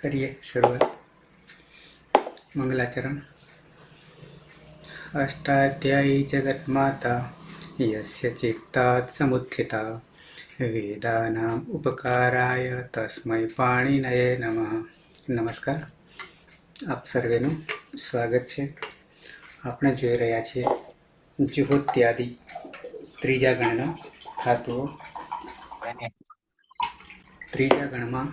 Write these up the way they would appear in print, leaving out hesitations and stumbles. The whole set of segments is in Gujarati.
करिए शुरुआत। मंगलाचरण। अष्टाध्यायी जगन्माता यस्य चित्तात् समुत्थिता वेदानाम् उपकाराय तस्मै पाणिनये नमः। नमस्कार, આપ સર્વેનું સ્વાગત છે। આપણે જોઈ રહ્યા છીએ જુહોત્યાદિ ત્રીજા ગણના ધાતુઓ। ત્રીજા ગણમાં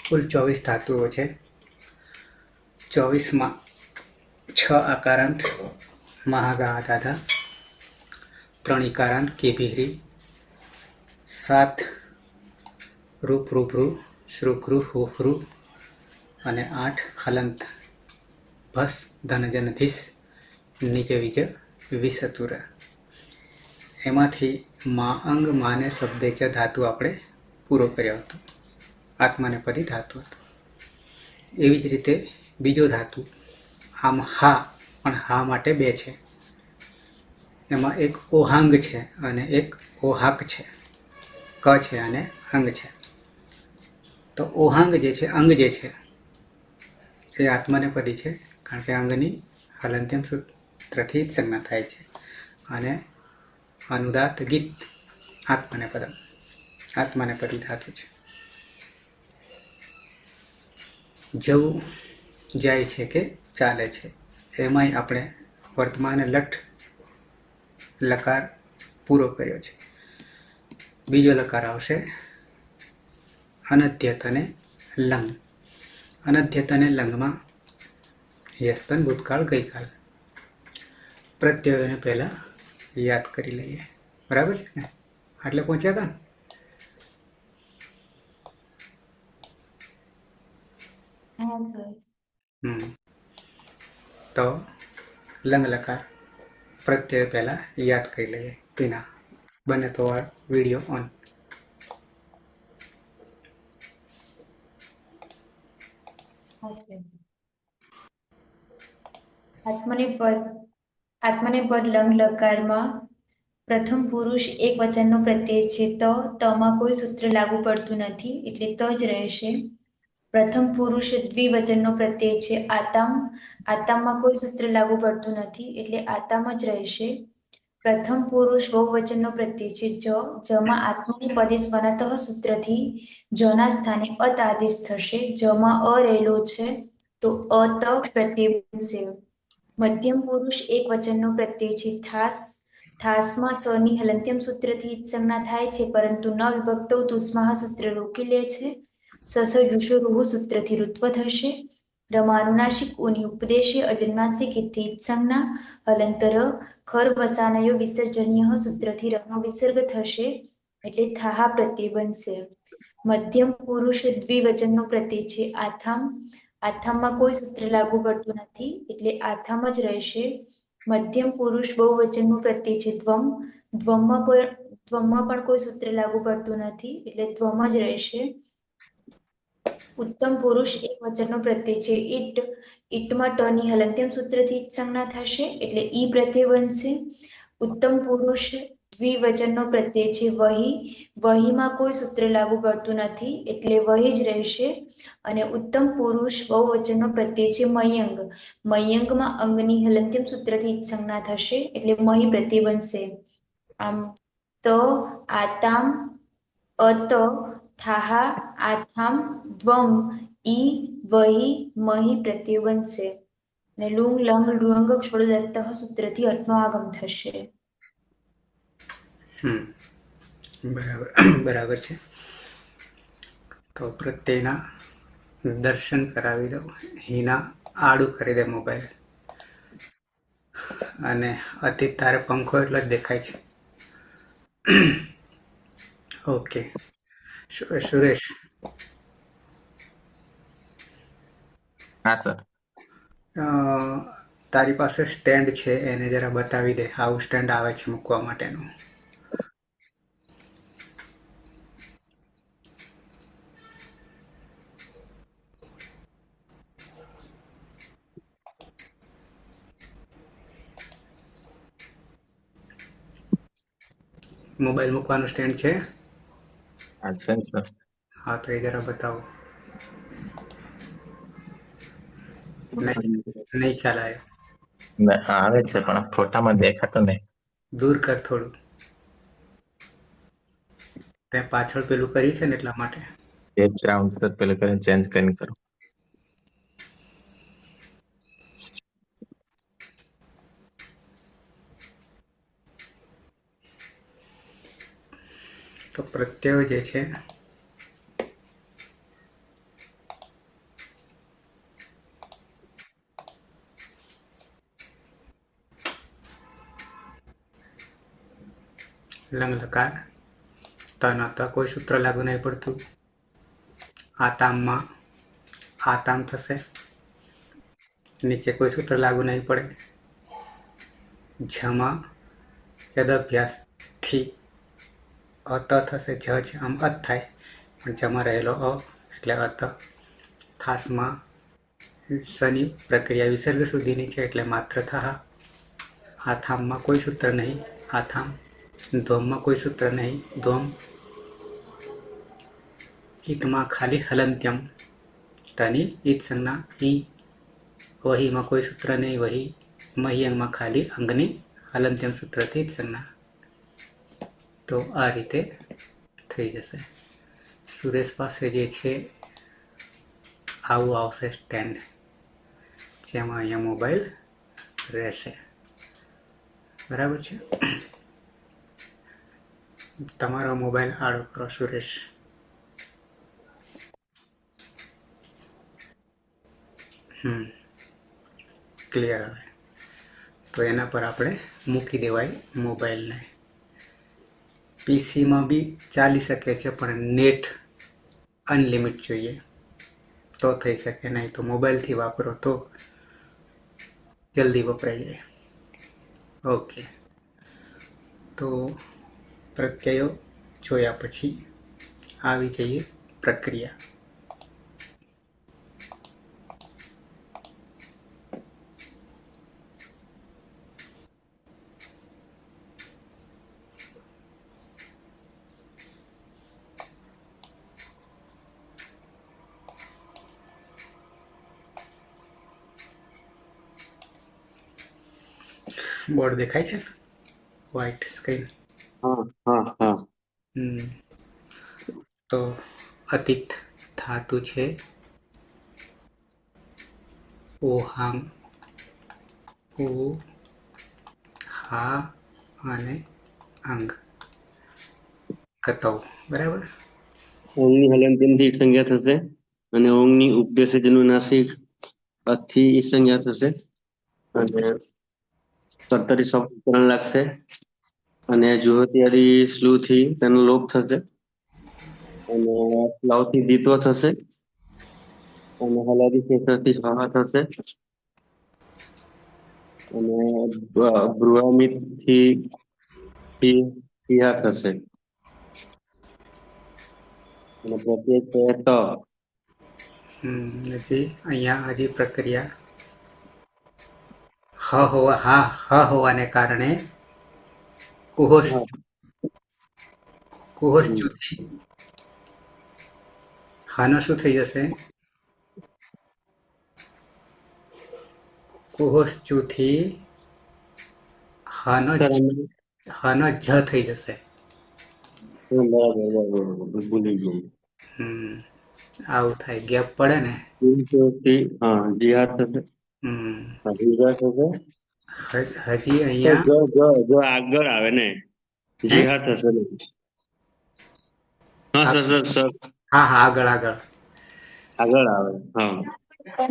કુલ 24 ધાતુઓ છે। 24માં 6 આકારાંત મહાગા દાદા, 3 ઇકારાંત કેભિહ્રી, 7 રૂપ રૂભ્રુ શ્રુકૃ હુહ્રુ અને 8 હલંત ભસ ધનજન ધીસ નિજ વિજ વિસતુર। એમાંથી મા અંગ માને શબ્દે ચ ધાતુ આપણે પૂરો કર્યો હતો। આત્માનેપદી ધાતુ હતો। એવી જ રીતે બીજો ધાતુ આમ હા, પણ હા માટે બે છે। એમાં એક ઓહાંગ છે અને એક ઓહાક છે। ક છે અને અંગ છે। તો ઓહાંગ જે છે, અંગ જે છે એ આત્માનેપદી છે, કારણ કે અંગની હલંત્યમ સૂત્રથી જ સંજ્ઞા થાય છે। અને અનુદાત ગીત આત્માનેપદમ, આત્માનેપદી ધાતુ છે। જવું જાય છે કે ચાલે છે, એમાંય આપણે વર્તમાન લઠ લકાર પૂરો કર્યો છે। બીજો લકાર આવશે અનધ્યત અને લંગ। અનધ્યત અને લંગમાં યસ્તન ભૂતકાળ ગઈકાલ પ્રત્યયોને પહેલા યાદ કરી લઈએ। બરાબર છે ને? આટલે પહોંચ્યા હતા ને? તો લંગ લકાર પ્રત્યય પહેલા યાદ કરી લઈએ। પીના બને તો વિડીયો ઓન। આત્મનેપદ લંગ લકારમાં પ્રથમ પુરુષ એક વચનનો પ્રત્યય છે। તમાં કોઈ સૂત્ર લાગુ પડતું નથી, એટલે ત જ રહેશે। પ્રથમ પુરુષ દ્વિવચનનો પ્રત્યય છે આતામ। આતામમાં કોઈ સૂત્ર લાગુ પડતું નથી, એટલે આતામ જ રહેશે। પ્રથમ પુરુષ બહુવચનનો પ્રત્યય છે જ। જમાં આત્મનેપદી સ્વનતઃ સૂત્રથી જના સ્થાને અત આદેશ થશે। જમાં અ રહેલો છે તો અત પ્રત્યય બનશે। મધ્યમ પુરુષ એક વચનનો પ્રત્યય છે થાસ। થાસમાં સની હલંત્યમ સૂત્રથી જ સંજ્ઞા થાય છે, પરંતુ ન વિભક્તો તુસ્માહ સૂત્ર રોકી લે છે। સસ જુષો રૂહ સૂત્રથી ઋત્વ થશે। રમાનુનાસિક ઉની ઉપદેશે અજન્માસિક ઇતિ સંજ્ઞા। હલંતર ખર વસાનયો વિસર્જનીય સૂત્રથી રનો વિસર્ગ થશે, એટલે થાહા પ્રત્યય બનશે। મધ્યમ પુરુષ દ્વિવચનનો પ્રત્યય છે આથામ। આથામમાં કોઈ સૂત્ર લાગુ પડતું નથી, એટલે આથામ જ રહેશે। મધ્યમ પુરુષ બહુવચનનું પ્રત્યય છે દ્વમ। દ્વમમાં પણ કોઈ સૂત્ર લાગુ પડતું નથી, એટલે દ્વમ જ રહેશે। ઉત્તમ પુરુષ એક વચનનો પ્રત્યય છે ઈટ। ઈટમાં ટની હલંત્યમ સૂત્રથી જ સંજ્ઞા થશે, એટલે ઈ પ્રત્યય બનશે। ઉત્તમ પુરુષ દ્વિવચનનો પ્રત્યય છે વહી। વહીમાં કોઈ સૂત્ર લાગુ પડતું નથી, એટલે વહી જ રહેશે। અને ઉત્તમ પુરુષ બહુવચનનો પ્રત્યય છે મયંગ। મયંગમાં અંગની હલંત્યમ સૂત્રથી જ સંજ્ઞા થશે, એટલે મહી પ્રત્યય બનશે। આમ ત, આતામ, અત, થાહા, આથામ, દ્વમ, ઈ, વહી, મહી પ્રત્યય બનશે। અને લુંગ લંગ લુઅંગ ક્ષોડદત્ત સૂત્રથી અટનો આગમ થશે। બરાબર છે। તો પ્રત્યેના દર્શન કરાવી દઉં। હિના આડું કરી દે મોબાઈલ, અને અતિ તારે પંખો એટલો જ દેખાય છે। ઓકે સુરેશ, હા સર। તારી પાસે સ્ટેન્ડ છે, એને જરા બતાવી દે। આવું સ્ટેન્ડ આવે છે મૂકવા માટેનું। મોબાઈલ મૂકવાનું સ્ટેન્ડ છે? હા છે સર। હા તો એ જરા બતાવો. નહીં ખ્યાલ આવ્યો. આવે છે પણ ફોટામાં દેખાતું નહીં. દૂર કર થોડું. તે પાછળ પેલું કર્યું છે ને એટલા માટે. બેકગ્રાઉન્ડ તો પેલું કરીને ચેન્જ કરીને કરું. તો પ્રત્યયો જે છે લંગ લકાર તનતા કોઈ સૂત્ર લાગુ નહીં પડતું. આતામમાં આતામ થશે, નીચે કોઈ સૂત્ર લાગુ નહીં પડે. ઝમાં યદ અભ્યાસથી અત થશે, જ છે આમ અત થાય પણ જમાં રહેલો અ એટલે અત. થાસમાં સની પ્રક્રિયા વિસર્ગ સુધીની છે એટલે માત્ર થા. આથામમાં કોઈ સૂત્ર નહીં, આથામ. ધ્વમમાં કોઈ સૂત્ર નહીં, ધ્વમ. ઈટમાં ખાલી હલંત્યમ, ટની ઈટ સંજ્ઞા ઈ. વહીમાં કોઈ સૂત્ર નહીં, વહી. મહિયંગમાં ખાલી અંગની હલંત્યમ સૂત્રથી ઈટ સંજ્ઞા. તો આ રીતે થઈ જશે. સુરેશ પાસે જે છે આવું આવશે સ્ટેન્ડ, જેમાં અહીંયા મોબાઈલ રહેશે. બરાબર છે. તમારો મોબાઈલ આડો કરો સુરેશ. ક્લિયર આવે તો એના પર આપણે મૂકી દેવાય મોબાઈલને. પીસીમાં બી ચાલી શકે છે પણ નેટ અનલિમિટ જોઈએ તો થઈ શકે, નહીં તો મોબાઈલથી વાપરો તો જલ્દી વપરાઈ જાય. ઓકે, તો પ્રત્યયો જોયા પછી આવી જઈએ પ્રક્રિયા. બોર્ડ દેખાય છે, વ્હાઇટ સ્ક્રીન. તો અતીત ધાતુ છે ઓહામ, ઓ, હા અને અંગ. કતવ. બરાબર. ઓંગની હલંત્યમથી ઈટ સંજ્ઞા થશે અને ઓંગની ઉપદેશજનું નાસિક થી ઈટ સંજ્ઞા થશે અને કર્તરી સૌકરણ લાગશે અને જુહતિયારી સ્લુ થી તેનો લોપ થશે અને સ્લાવથી દ્વિત્વ થશે અને હલાદી શેષથી હવા થશે અને બૃહામિત થી હિહા થશે અને પ્રત્યેક ત. હજી અહીંયા હજી પ્રક્રિયા હ હોવાને કારણે કુહોસ ચૂથી હાનો શું થઈ જશે? કુહોસ ચૂથી હાનો જ થઈ જશે. બરાબર ભૂલી ગયું. આવું થાય, ગેપ પડે ને. જીહાદ થશે. હિજા થશે. હજી અહીંયા જો આગળ આવે ને જીહાદ થશે ને. સર હા આગળ આવે.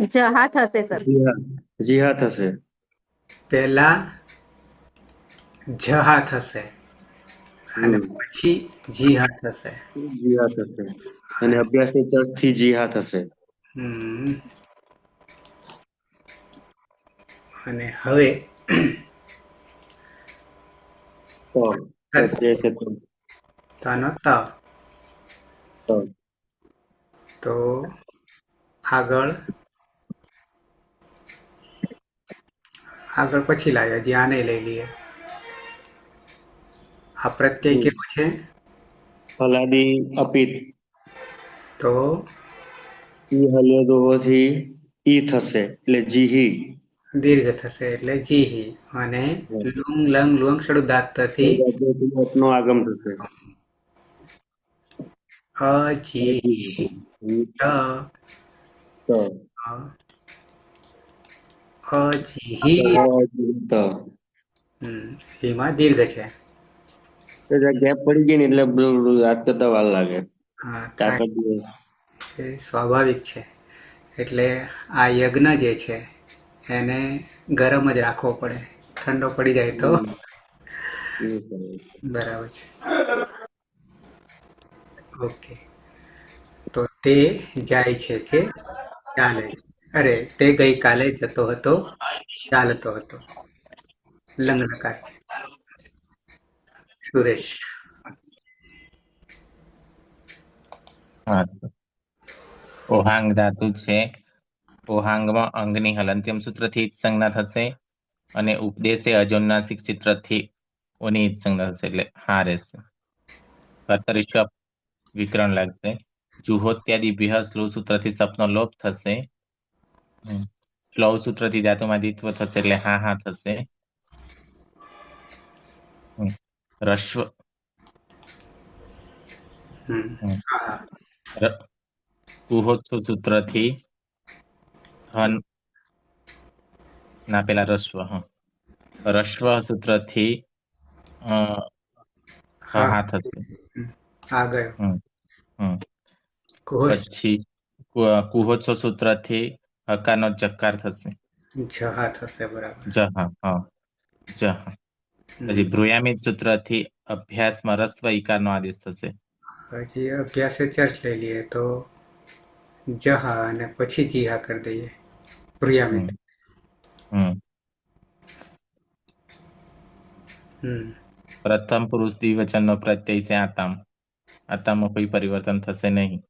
જહા થશે સર. જીહા થશે. પહેલા જહા થશે અને પછી જીહા થશે. જીહા થશે અને અભ્યાસ થી જીહા થશે. અને હવે તો આગળ પછી લાવ્યા, હજી આને લઈ લઈએ. આ પ્રત્યય કેવો છે? હલાદી અપિત. તો ઈ હલ્યો તો હોથી ઈ થશે એટલે જીહી. દીર્ઘ થશે એટલે જીહી. અને લુંગ લંગ લુંગ શરૂ દાંતથી નો આગમ થશે. અજીહી. અ તો અજીહી. એમાં દીર્ઘ છે. ગેપ પડી ગઈ ને એટલે બધું યાદ કરતા વાર લાગે. હા, ચાર થાય. પાંચ દિવસ. એ સ્વાભાવિક છે. એટલે આ યજ્ઞ જે છે એને ગરમ જ રાખવો પડે. ઠંડો પડી જાય તો એવું કરે. બરાબર છે. ઓકે. તો તે જાય છે કે ચાલે છે? અરે, તે ગઈકાલે જતો હતો, ચાલતો હતો. લંગલકાર છે. સુરેશ. હા સર. ઓહાંગ ધાતુ છે. ઓહાંગમાં અંગની હલંત્યમ સૂત્રથી જ સંજ્ઞા થશે અને ઉપદેશે અજોનાસિક ચિત્રથી ઓની જ સંજ્ઞા થશે એટલે હા રહેશે. કર્તરિશ વિકરણ લાગશે. જુહોત્યાદિ ભ્ય સ્લો સૂત્રથી સપનો લોપ થશે. સ્લવ સૂત્રથી ધાતુમાં દ્વિત્વ થશે એટલે હા હા થશે. રસ્વ હા. કુહોત્સવ સૂત્રથી હન ના પેલા રસ્વ રસ્વ સૂત્રથી હા થશે. આ ગયો. હમ હમ કોષ પછી કુહોત્સવ સૂત્રથી હકારનો જકાર થશે. જહા થશે. બરાબર. જહા હા જહા. પછી ભ્રુયામિત સૂત્રથી અભ્યાસમાં રસ્વ ઈકારનો આદેશ થશે. હજી અભ્યાસે ચર્ચ લઈ લઈએ તો જહા અને પછી જીહા કરી દઈએ. પ્રિયામિત. હમ હમ પ્રથમ પુરુષ દ્વિવચનનો પ્રત્યય છે આતામ. આતામાં કોઈ પરિવર્તન થશે નહીં.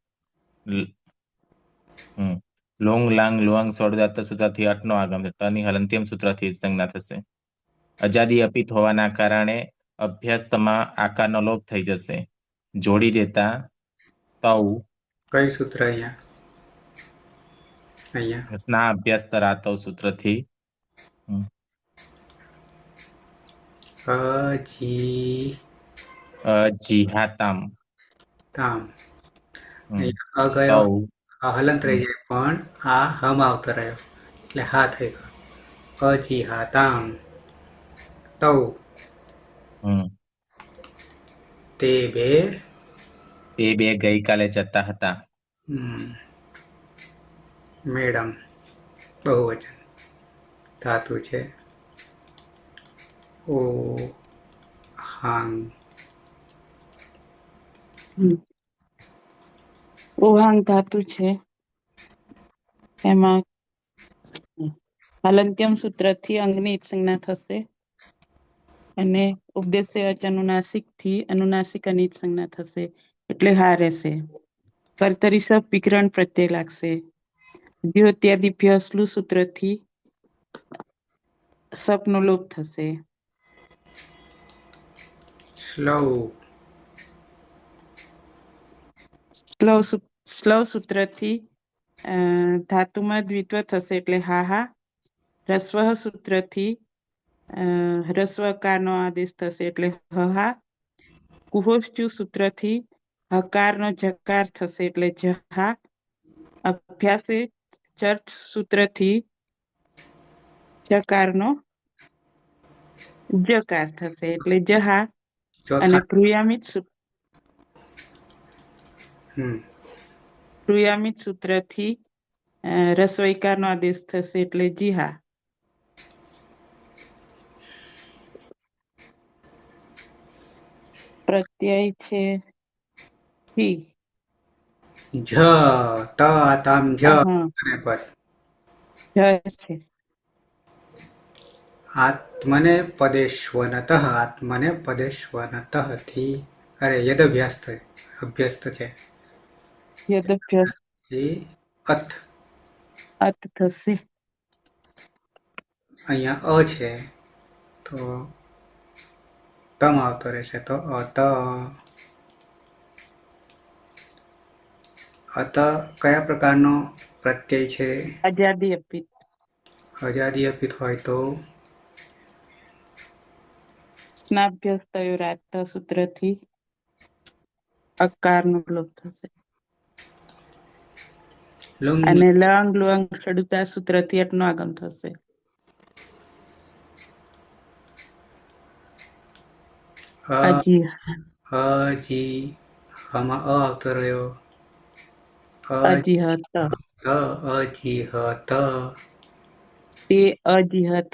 લોંગ લાંગ લુઆંગ સોળદાત સૂત્રથી અટનો આગમ ટની હલંત્યમ સૂત્રથી સંજ્ઞા થશે. અજાદી અપિત હોવાના કારણે અભ્યાસમાં આકારનો લોપ થઈ જશે. જોડી દેતા તૌ કઈ સૂત્ર અહીંયા સ્ના અભ્યાસ તરાતવ સૂત્રથી જીહાતામ તામ. અહીંયા અ ગયો. તૌ હલંત રહી જાય પણ આ હમ આવતો રહ્યો એટલે હા થઈ ગયો. અજીહા તામ તૌ તે બે તે બે ગઈકાલે જતા હતા. મેડમ બહુવચન ધાતુ છે. ઓ હાંગ ઓહાંગ ધાતુ છે. એમાં હલંત્યમ સૂત્રથી અંગની સંજ્ઞા થશે અને ઉપદેશ્ય અનુનાસિક થી અનુનાસિક અનિત સંજ્ઞા થશે એટલે હા રહેશે. કર્તરી સપ વિકરણ પ્રત્યય લાગશે. દ્યોત્યાદિભ્ય સ્લુ સૂત્રથી સપનો લોપ થશે. સ્લવ સ્લવ સૂત્રથી ધાતુમાં દ્વિત્વ થશે એટલે હા હા. રસ્વ સૂત્રથી રસ્વકારનો આદેશ થશે એટલે હા. કુહોષ્ટુ સૂત્રથી હકારનો જકાર થશે એટલે જહા. અભ્યાસે ચર્ચ સૂત્રથી જકારનો જકાર થશે એટલે જહા. અને ચોથા. પ્રુયામિત સૂત્રથી રસ્વઈકારનો આદેશ થશે એટલે જીહા. પ્રત્યય છે થી. જ ત આતામ જ અને પદ. છે. આત્મને પદેશ્વનતઃ આત્મને પદેશ્વનતઃ થી અરે યદ અભ્યસ્ત છે. યદભ્યસ્ત થી અથ અત થશે. અહીંયા અ છે તો તમ આવતો રહેશે તો અત અત કયા પ્રકારનો પ્રત્યય છે? આઝાદી અપિત. અજાદી અપિત હોય તો સ્નાભ્યસ્તયોરાત સૂત્રથી અકારનો લોપ થશે. લુંગ અને લંગ લુઅંગ ષડુતા સૂત્રથી અટનો આગમ થશે. અજી અજી આમાં અ આવતો રહ્યો. અજીહત. અજીહત તે અજીહત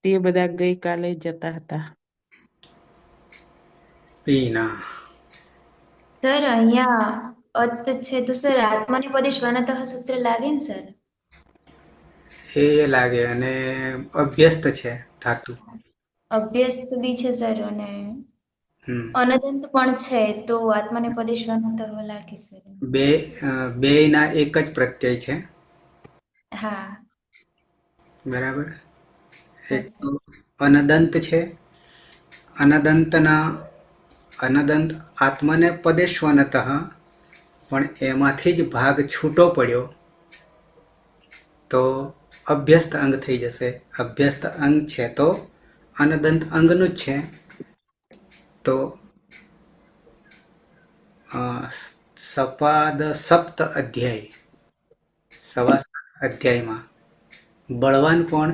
તે બધા ગઈકાલે જતા હતા. પીના સર અહીંયા અત છે તો સર આત્મનેપદે શ્વનતઃ સૂત્ર લાગે ને સર? એ લાગે અને અભ્યસ્ત છે ધાતુ. અભ્યસ્ત બી છે સર અને અનદંત પણ છે તો આત્મનેપદે શ્વનતઃ લાગે સર. બેયના એક જ પ્રત્યય છે. હા બરાબર. હા એક સર. તો અનદંત છે. અનદંત આત્મનેપદે શ્વનતઃ, પણ એમાંથી જ ભાગ છૂટો પડ્યો તો અભ્યસ્ત અંગ થઈ જશે. અભ્યસ્ત અંગ છે તો અનદંત અંગનું જ છે. તો સપાદ સપ્ત અધ્યાય, સવા સાત અધ્યાયમાં બળવાન કોણ?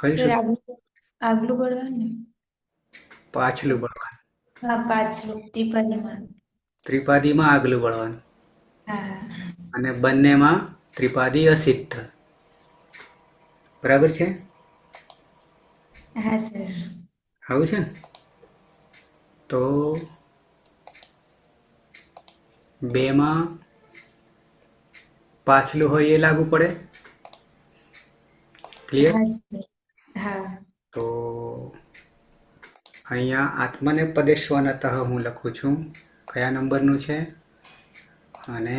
કયું સર સૂત્ર? આગલું બળવાન ને? પાછલું બળવાન. હા પાછલું ત્રિપદીમાં. ત્રિપાદીમાં આગલું બળવાન હા અને બંનેમાં ત્રિપાદી અસિદ્ધ. બરાબર છે? હા સર. આવું છે ને? તો બેમાં પાછલું હોય એ લાગુ પડે. ક્લિયર? હા સર. હા તો અહીંયા આત્મનેપદે શ્વનતઃ હું લખું છું. કયા નંબરનું છે? અને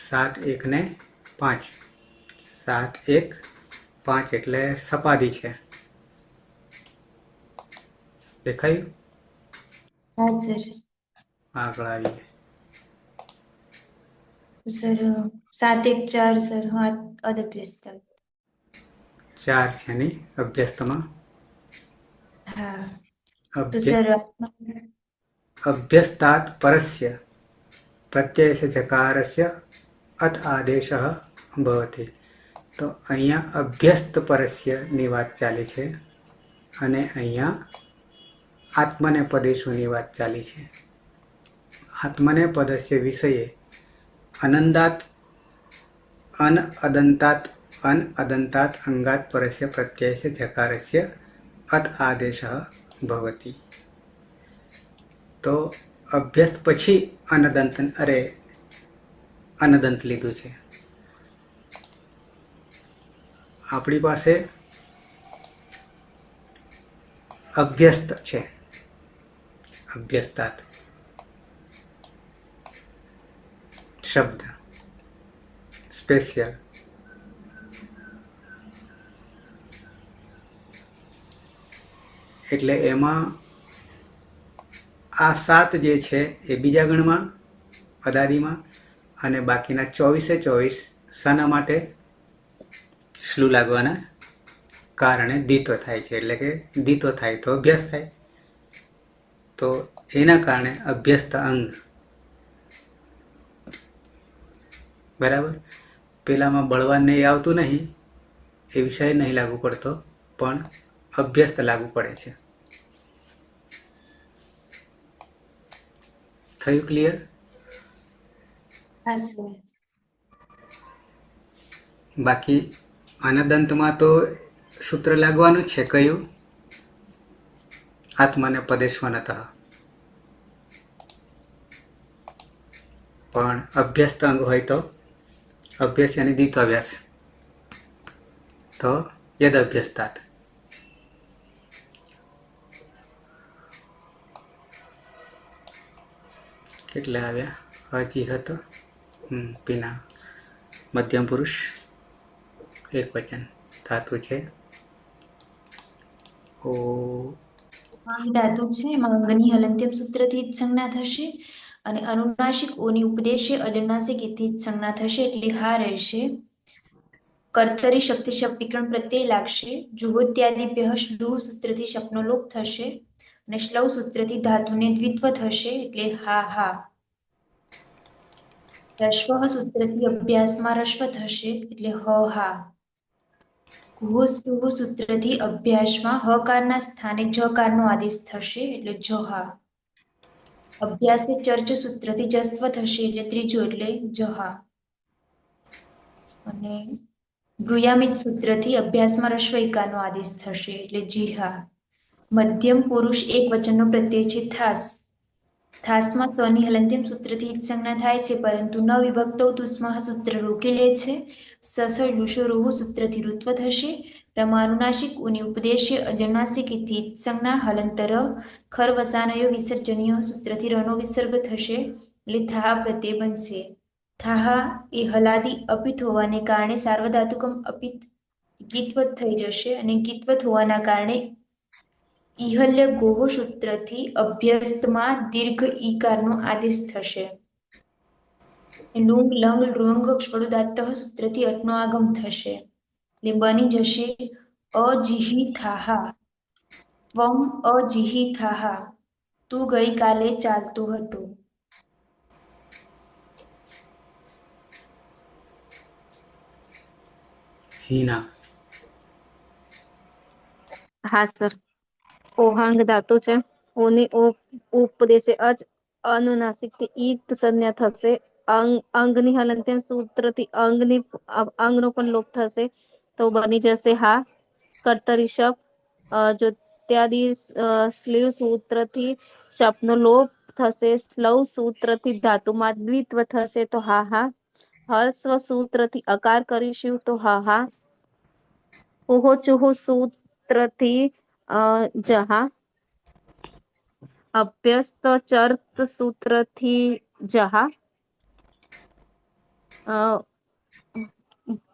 સાત એક ને 5. 7 1 5 એટલે સપાદી છે. દેખાયું? હા સર. આગળ આવીએ. Sir 7 1 4 sir. હા અદભ્યસ્ત. 4 છે નહીં અભ્યસ્તમાં. હા તો સર અભ્યસ્તાત પરસ્ય પ્રત્યયસ્ય જકારસ્ય અત આદેશ ભવતિ. તો અહીંયા અભ્યસ્ત પરસ્યની વાત ચાલી છે અને અહીંયા આત્મનેપદેશુની વાત ચાલી છે. આત્મનેપદસ્ય વિષયે અનઅદંતાત અંગાત પરસ્ય પ્રત્યયસ્ય જકારસ્ય અત આદેશ ભવતિ. તો અભ્યસ્ત પછી અનદંત લીધું છે. આપણી પાસે અભ્યસ્ત છે. અભ્યસ્તાત શબ્દ સ્પેશિયલ. એટલે એમાં આ 7 જે છે એ બીજા ગણમાં અદાદીમાં અને બાકીના 24 શાના માટે? શ્લુ લાગવાના કારણે દીતો થાય છે. એટલે કે દીતો થાય તો અભ્યાસ થાય. તો એના કારણે અભ્યસ્ત અંગ. બરાબર. પેલામાં બળવાનને એ આવતું નહીં, એ વિષય નહીં લાગુ પડતો, પણ અભ્યસ્ત લાગુ પડે છે. થયું ક્લિયર? હા સર. બાકી અનદંતમાં તો સૂત્ર લાગવાનું જ છે. કયું? આત્મનેપદે શ્વનતઃ. પણ અભ્યસ્ત અંગ હોય તો અભ્યાસ અને દીત્વાભ્યાસ. તો યદ અભ્યસ્તાત. કેટલા આવ્યા? હજી હતો પીના. મધ્યમ પુરુષ એક વચન ધાતુ છે. ઓ ઉપાંગ ધાતુ છે એમાં અંગની હલંત્યમ સૂત્રથી જ સંજ્ઞા થશે અને અનુનાસિક ઓની ઉપદેશે અજનુનાસિક ઇથી જ સંજ્ઞા થશે એટલે હા રહેશે. કર્તરી શક્તિ શબ્દીકરણ પ્રત્યય લાગશે. જુહોત્યાદિભ્ય શ્લુહ સૂત્રથી શપનો લોપ થશે અને શ્લવ સૂત્રથી ધાતુને દ્વિત્વ થશે એટલે હા હા. રશ્વ સૂત્રથી અભ્યાસમાં રશ્વ થશે એટલે હ હા. ગુહુ સૂત્રથી અભ્યાસમાં હકારના સ્થાને જકારનો આદેશ થશે એટલે જહા. અભ્યાસે ચર્ચ સૂત્રથી જસ્વ થશે એટલે ત્રીજું એટલે જહા. અને બ્રુયામિત સૂત્રથી અભ્યાસમાં રશ્વૈકારનો આદેશ થશે એટલે જીહા. મધ્યમ પુરુષ એક વચનનો પ્રત્યય છે થાસ. થાસમાં સની હલંત્યમ સૂત્રથી જ સંજ્ઞા થાય છે પરંતુ ન વિભક્તો તુસ્મહ સૂત્ર રોકી લે છે. સસળ લુષો રોહુ સૂત્રથી ઋત્વ થશે. પ્રમાનુનાસિક ઉની ઉપદેશ્ય અજનુનાસિક ઇથી જ સંજ્ઞા હલંતર ખરવસાનયો વિસર્જનીય સૂત્રથી રનો વિસર્ગ થશે એટલે થાહા પ્રત્યય બનશે. થાહા એ હલાદી અપિત હોવાને કારણે સાર્વધાતુકમ અપિત ગીતવત થઈ જશે અને ગીતવત હોવાના કારણે ઈહલ્ય ગોહ સૂત્રથી અભ્યસ્તમાં દીર્ઘ ઈકારનો આદેશ થશે. લુંગ લંગ લૃંગ ક્ષળુદાત્ત સૂત્રથી અટનો આગમ થશે એટલે બની જશે અજીહિથાહા. ત્વમ અજીહિથાહા. તું ગઈકાલે ચાલતો હતો. હિના. હા સર. ઓહાંગ ધાતુ છે. ઓની ઉપદેશે અજ અનુનાસિકથી ઈત સંજ્ઞા થશે. અંગની હલંત્યમ સૂત્રથી અંગનો પણ લોપ થશે તો બની જશે હા. કર્તરી શપ જો ત્યાદિ સ્લીવ સૂત્રથી શપનો લોપ થશે. સ્લવ સૂત્રથી ધાતુમાં દ્વિત્વ થશે તો હા હા. હસ્વ સૂત્રથી અકાર કરીશું તો હા હા. ઓહો ચુહુ સૂત્રથી જહા. અભ્યસ્ત ચર્ત સૂત્રથી જહા.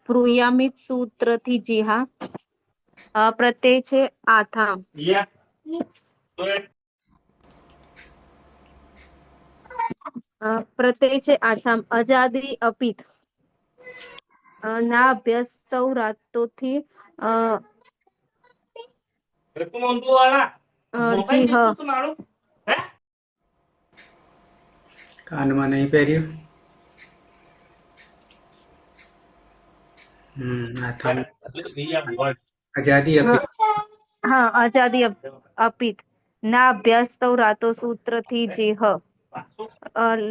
પ્રુયામિત સૂત્રથી જીહા. પ્રત્યય છે આથામ. પ્રત્યય છે આથામ. અજાદી અપિત ના અભ્યસ્તૌ રાતોથી જી હ. કાનમાં નહીં પહેર્યું. આથમ આઝાદી આપી. હા આજાદી અપિત ના અભ્યાસ્તૌ રાતો સૂત્રથી જે હ.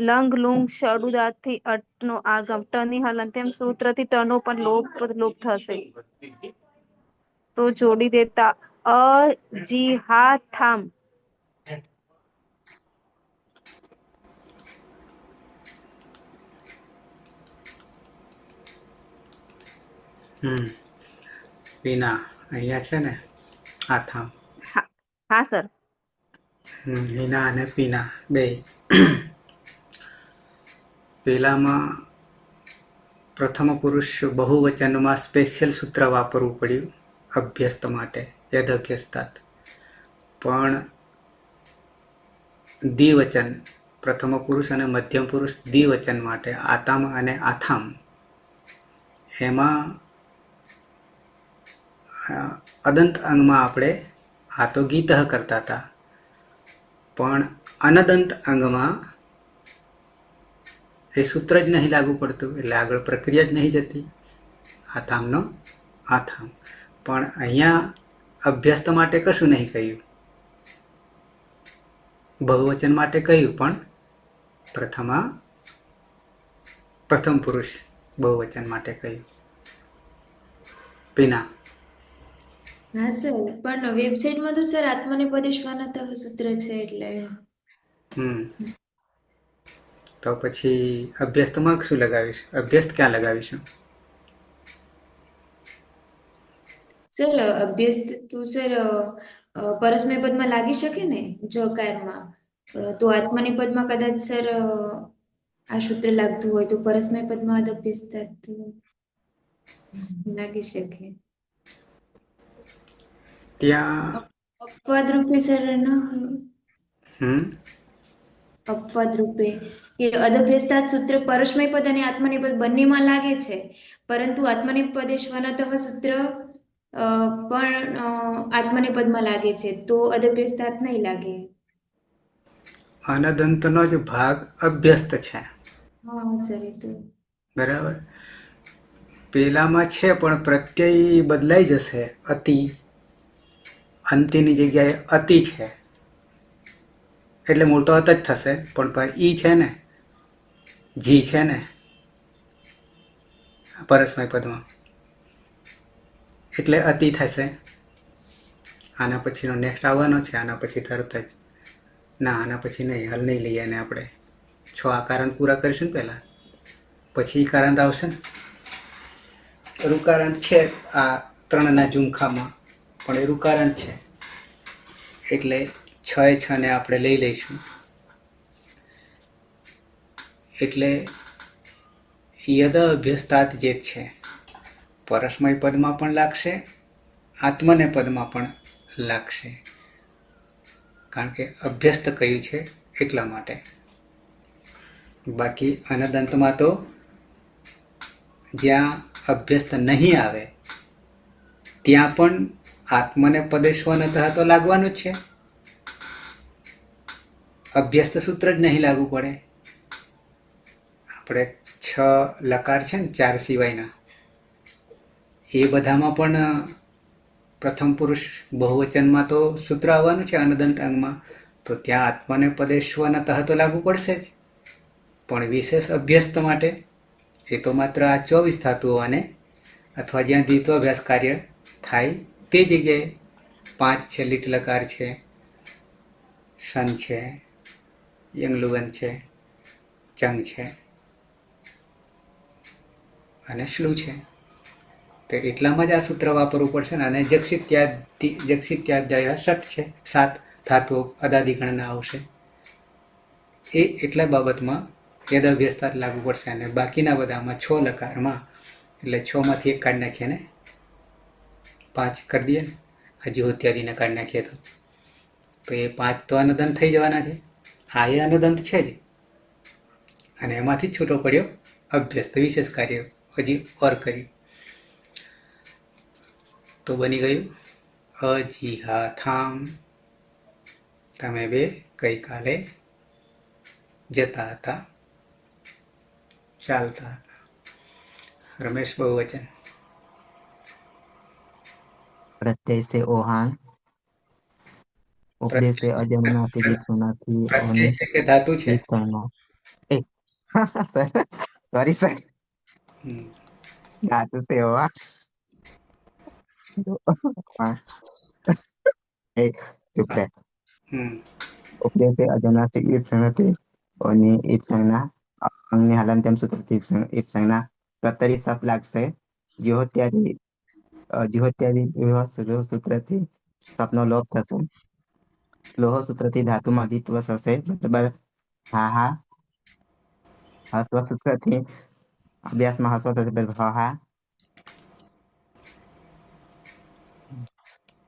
લંગ લુંગ શડુદાથી અટનો આગમ ટની હલંત્યમ સૂત્રથી ટનો પણ લોપ થશે તો જોડી દેતા અજીહાથામ. પીના અહીંયા છે ને આથામ. હા સર. હિના અને પીના બે. પેલામાં પ્રથમ પુરુષ બહુવચનમાં સ્પેશિયલ સૂત્ર વાપરવું પડ્યું અભ્યસ્ત માટે યદ અભ્યસ્તાત. પણ દ્વિવચન પ્રથમ પુરુષ અને મધ્યમ પુરુષ દ્વિવચન માટે આતામ અને આથામ એમાં અદંત અંગમાં આપણે આ તો ગીતઃ કરતા હતા પણ અનદંત અંગમાં એ સૂત્ર જ નહીં લાગુ પડતું એટલે આગળ પ્રક્રિયા જ નહીં જતી આથામનો આથામ. પણ અહીંયા અભ્યસ્ત માટે કશું નહીં કહ્યું. બહુવચન માટે કહ્યું પણ પ્રથમ પુરુષ બહુવચન માટે કહ્યું. પીના. હા સર પણ વેબસાઇટમાં તો સર આત્મનેપદે શ્વાનતઃ સૂત્ર છે એટલે તો પછી અભ્યસ્તમાં શું લગાવીશું? અભ્યસ્ત ક્યાં લગાવીશું? સર અભ્યાસ તો સર પરસ્મય પદમાં લાગી શકે ને જકારમાં. તો આત્મનેપદ પદમાં કદાચ સર આ સૂત્ર લાગતું હોય તો પરસ્મય પદમાં અભ્યાસ થતું લાગી શકે. ત્યાં અપવાદ રૂપે સર ન અપવાદ રૂપે કે અદભ્યસ્તાત સૂત્ર પરસ્મય પદ અને આત્મનેપદ બંનેમાં લાગે છે, પરંતુ આત્મનેપદે શ્વનતઃ સૂત્ર પણ આત્મનેપદમાં લાગે છે, તો અદભ્યસ્તાત નહીં લાગે. અનદંતનો જ ભાગ અભ્યસ્ત છે, હા સર એ તો બરાબર. પેલામાં છે પણ પ્રત્યય બદલાઈ જશે. અતિ અંતિની જગ્યાએ અતિ છે એટલે મૂળ તો અત જ થશે, પણ ઈ છે ને, જી છે ને પરસ્મય પદમાં, એટલે અતિ થશે. આના પછીનો નેક્સ્ટ આવવાનો છે, આના પછી તરત જ. ના, આના પછી નહીં, હાલ નહીં લઈએ અને આપણે 6 આકારાંત પૂરા કરીશું ને પહેલાં, પછી ઈકારાંત આવશે ને. ઋકારાંત છે આ 3ના ઝુમખામાં, પણ એ ઋકારાંત છે એટલે 6 એ 6 ને આપણે લઈ લઈશું. એટલે યદ અભ્યસ્તાત જે છે પરસ્મય પદમાં પણ લાગશે, આત્મને પદમાં પણ લાગશે, કારણ કે અભ્યસ્ત કયું છે એટલા માટે. બાકી અનદંતમાં તો જ્યાં અભ્યસ્ત નહીં આવે ત્યાં પણ આત્મને પદે શ્વનતઃ તો લાગવાનું જ છે. અભ્યસ્ત સૂત્ર જ નહીં લાગુ પડે. આપણે 6 લકાર છે ને 4 સિવાયના, એ બધામાં પણ પ્રથમ પુરુષ બહુવચનમાં તો સૂત્ર આવવાનું છે અનદંત અંગમાં, તો ત્યાં આત્મને પદે શ્વનતઃ તો લાગુ પડશે જ. પણ વિશેષ અભ્યસ્ત માટે એ તો માત્ર આ 24 ધાતુઓ અને અથવા જ્યાં દ્વિત્વાભ્યાસ કાર્ય થાય તે જગ્યાએ 5 છે, લીટ લકાર છે, શન છે, યંગલુગન છે, ચંગ છે અને શ્લુ છે. તો એટલામાં જ આ સૂત્ર વાપરવું પડશે ને. અને જક્ષિત્યાદ્યય ષટ છે, 7 ધાતુઓ અદાદિગણના આવશે. એ એટલા બાબતમાં યદ અભ્યસ્તાત લાગુ પડશે. અને બાકીના બધામાં 6 લકારમાં એટલે 6 માંથી 1 કાઢી નાખીએ ને 5 કરી દઈએ ને, હજુ ઇત્યાદિને કાઢી નાખીએ તો એ 5 તો અનદંત થઈ જવાના છે. આ એ અનદંત છે જ, અને એમાંથી જ છૂટો પડ્યો અભ્યસ્ત વિશેષ કાર્ય હજી ઓર કર્યું તો બની ગયું અજીહા થામ. તમે બે ગઈકાલે જતા હતા, ચાલતા હતા. રમેશ બહુવચન. प्रत्यय से ओहान, उपदेश से अजनुनासिक ईद होनाથી પ્રત્યય અને છે કે ધાતુ છે? ઈદ કરना ए सर सॉरी सर હમ. धातु से ओहा ए चुप रहे હમ. उपदेश से अजनुनासिक ईद होनाથી અને ઈદ સંજ્ઞા અંગની હલનત્યમ સૂત્રથી ઈદ સંજ્ઞા પ્રત્યય સપ લાગશે. જીહોત્યાદિ વિવાહ સૂત્રથી સપનો લોપ થશે. લોહ સૂત્રથી ધાતુમાં અધિત્વ થશે, બરાબર. હા હા. હસ્વ સૂત્રથી અભ્યાસમાં હસ્વ થશે, બરાબર. હા હા.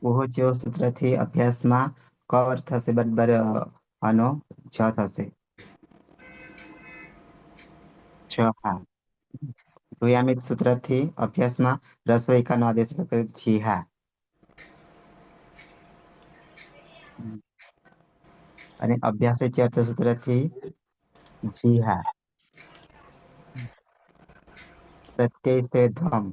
ઓહોચ્યો સૂત્રથી અભ્યાસમાં કવર થશે, બરાબર. આનો છ થશે. છ હા. રુયામિત સૂત્રથી અભ્યાસમાં રસોઈકાનો આદેશ થશે, જી હા. અને અભ્યાસ ચર્ચ સૂત્રથી જી હા. પ્રત્યય સે ધમ.